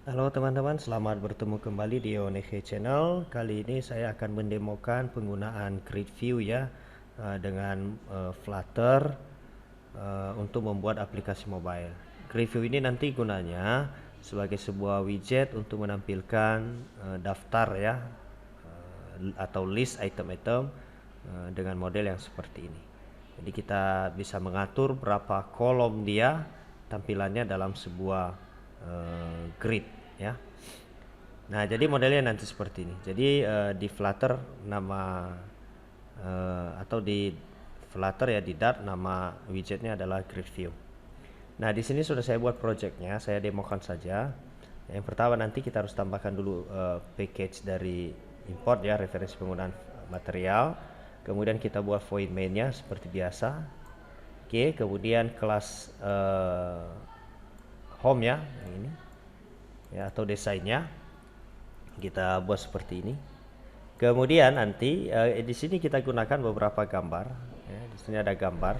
Halo teman-teman, selamat bertemu kembali di Onehe Channel. Kali ini saya akan mendemokan penggunaan Grid View ya dengan Flutter untuk membuat aplikasi mobile. Grid View ini nanti gunanya sebagai sebuah widget untuk menampilkan daftar ya atau list item-item dengan model yang seperti ini. Jadi kita bisa mengatur berapa kolom dia tampilannya dalam sebuah grid ya. Nah, jadi modelnya nanti seperti ini. Jadi di Flutter nama atau di Flutter ya di Dart nama widgetnya adalah Grid View. Nah, di sini sudah saya buat projectnya, saya demokan saja. Yang pertama nanti kita harus tambahkan dulu package dari import ya, referensi penggunaan material. Kemudian kita buat void main-nya seperti biasa. Oke, kemudian kelas home ya, ini ya atau desainnya kita buat seperti ini. Kemudian nanti di sini kita gunakan beberapa gambar. Ya, di sini ada gambar.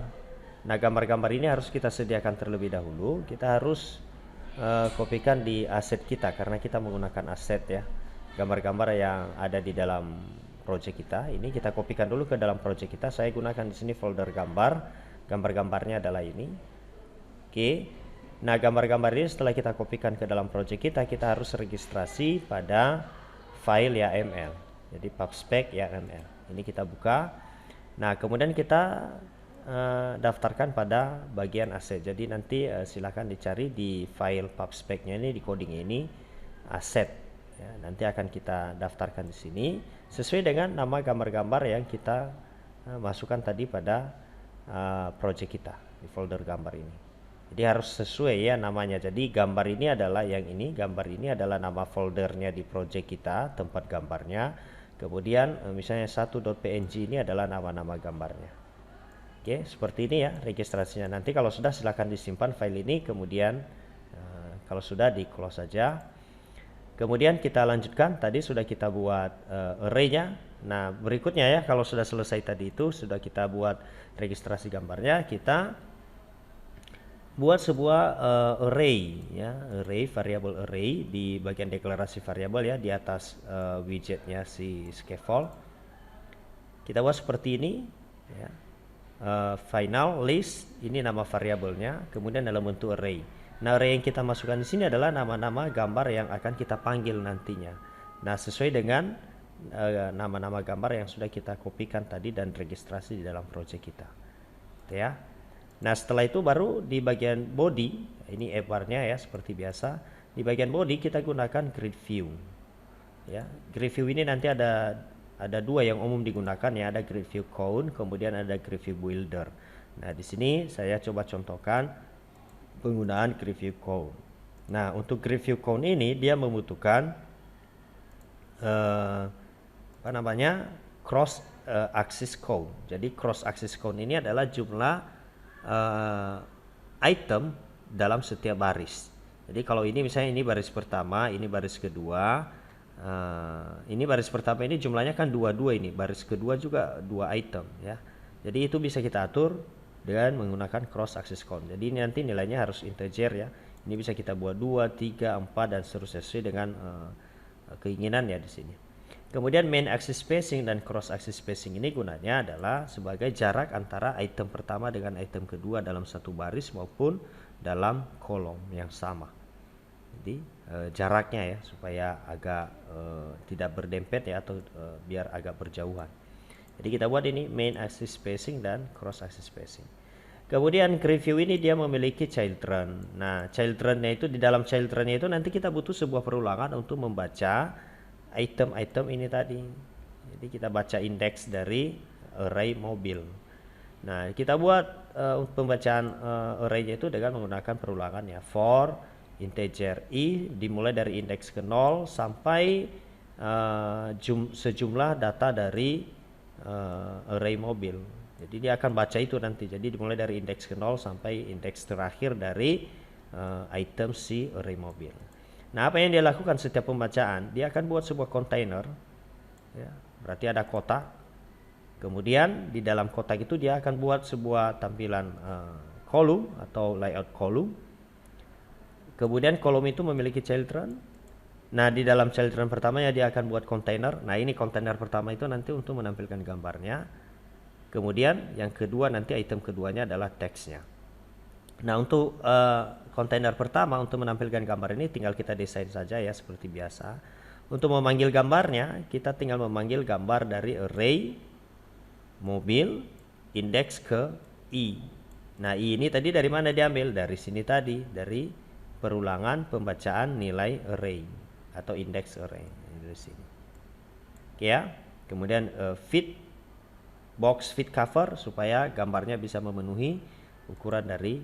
Nah, gambar-gambar ini harus kita sediakan terlebih dahulu. Kita harus kopikan di aset kita karena kita menggunakan aset ya. Gambar-gambar yang ada di dalam project kita. Ini kita kopikan dulu ke dalam project kita. Saya gunakan di sini folder gambar. Gambar-gambarnya adalah ini. Oke. Nah, gambar-gambar ini setelah kita kopikan ke dalam project kita, kita harus registrasi pada file YAML. Jadi pubspec YAML. Ini kita buka. Nah, kemudian kita daftarkan pada bagian aset. Jadi nanti silakan dicari di file pubspec-nya ini, di coding ini aset. Ya, nanti akan kita daftarkan di sini sesuai dengan nama gambar-gambar yang kita masukkan tadi pada project kita di folder gambar ini. Jadi harus sesuai ya namanya. Jadi gambar ini adalah yang ini, gambar ini adalah nama foldernya di project kita, tempat gambarnya. Kemudian misalnya 1.png ini adalah nama-nama gambarnya. Oke, seperti ini ya registrasinya. Nanti kalau sudah silakan disimpan file ini, kemudian kalau sudah di close saja. Kemudian kita lanjutkan, tadi sudah kita buat array-nya. Nah, berikutnya ya kalau sudah selesai tadi itu, sudah kita buat registrasi gambarnya, kita buat sebuah array ya, variable array di bagian deklarasi variabel ya di atas widgetnya si scaffold. Kita buat seperti ini ya. Final list ini nama variabelnya, kemudian dalam bentuk array. Nah, array yang kita masukkan di sini adalah nama-nama gambar yang akan kita panggil nantinya. Nah, sesuai dengan nama-nama gambar yang sudah kita kopikan tadi dan registrasi di dalam project kita. Gitu ya. Nah, setelah itu baru di bagian body, ini bar-nya ya seperti biasa. Di bagian body kita gunakan grid view. Ya, grid view ini nanti ada dua yang umum digunakan ya, ada grid view cone, kemudian ada grid view builder. Nah, di sini saya coba contohkan penggunaan grid view cone. Nah, untuk grid view cone ini dia membutuhkan apa namanya? Cross axis cone. Jadi cross axis cone ini adalah jumlah item dalam setiap baris. Jadi kalau ini misalnya ini baris pertama, ini baris kedua, ini baris pertama ini jumlahnya kan 22 ini, baris kedua juga 2 item ya. Jadi itu bisa kita atur dengan menggunakan cross axis count. Jadi ini nanti nilainya harus integer ya. Ini bisa kita buat 2, 3, 4 dan seterusnya sesuai dengan keinginan ya di sini. Kemudian main axis spacing dan cross axis spacing ini gunanya adalah sebagai jarak antara item pertama dengan item kedua dalam satu baris maupun dalam kolom yang sama. Jadi jaraknya ya supaya agak tidak berdempet ya atau biar agak berjauhan. Jadi kita buat ini main axis spacing dan cross axis spacing. Kemudian grid view ini dia memiliki children. Nah, childrennya itu di dalam childrennya itu nanti kita butuh sebuah perulangan untuk membaca item-item ini tadi. Jadi kita baca indeks dari array mobil. Nah, kita buat pembacaan array-nya itu dengan menggunakan perulangan ya. For integer i dimulai dari indeks ke 0 sampai sejumlah data dari array mobil. Jadi dia akan baca itu nanti. Jadi dimulai dari indeks ke 0 sampai indeks terakhir dari item si array mobil. Nah, apa yang dia lakukan setiap pembacaan? Dia akan buat sebuah container ya, berarti ada kotak. Kemudian di dalam kotak itu dia akan buat sebuah tampilan kolom atau layout kolom. Kemudian kolom itu memiliki children. Nah, di dalam children pertama ya dia akan buat kontainer. Nah, ini kontainer pertama itu nanti untuk menampilkan gambarnya. Kemudian yang kedua nanti item keduanya adalah teksnya. Nah, untuk kontainer pertama untuk menampilkan gambar ini tinggal kita desain saja ya seperti biasa. Untuk memanggil gambarnya, kita tinggal memanggil gambar dari array mobil index ke i. Nah, i ini tadi dari mana diambil? Dari sini tadi, dari perulangan pembacaan nilai array atau index array dari sini. Oke ya. Kemudian fit box fit cover supaya gambarnya bisa memenuhi ukuran dari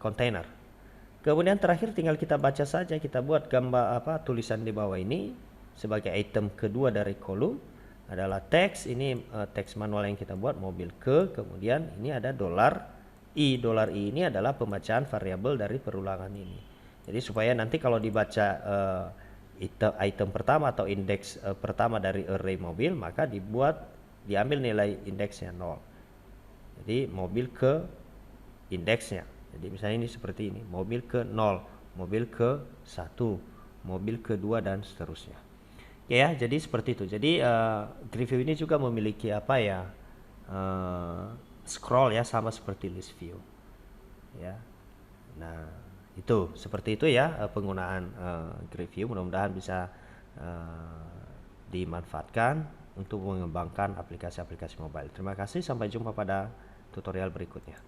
kontainer. Kemudian terakhir tinggal kita baca saja, kita buat gambar tulisan di bawah ini sebagai item kedua dari kolom adalah teks. Ini teks manual yang kita buat mobil ke, kemudian ini ada $i. $i ini adalah pembacaan variabel dari perulangan ini. Jadi supaya nanti kalau dibaca item pertama atau indeks pertama dari array mobil, maka diambil nilai indeksnya 0. Jadi mobil ke indeksnya. Jadi misalnya ini seperti ini, mobil ke 0, mobil ke 1, mobil ke 2 dan seterusnya. Ya, jadi seperti itu. Jadi grid view ini juga memiliki scroll ya, sama seperti list view. Ya. Nah, itu seperti itu ya penggunaan grid view. Mudah-mudahan bisa dimanfaatkan untuk mengembangkan aplikasi-aplikasi mobile. Terima kasih, sampai jumpa pada tutorial berikutnya.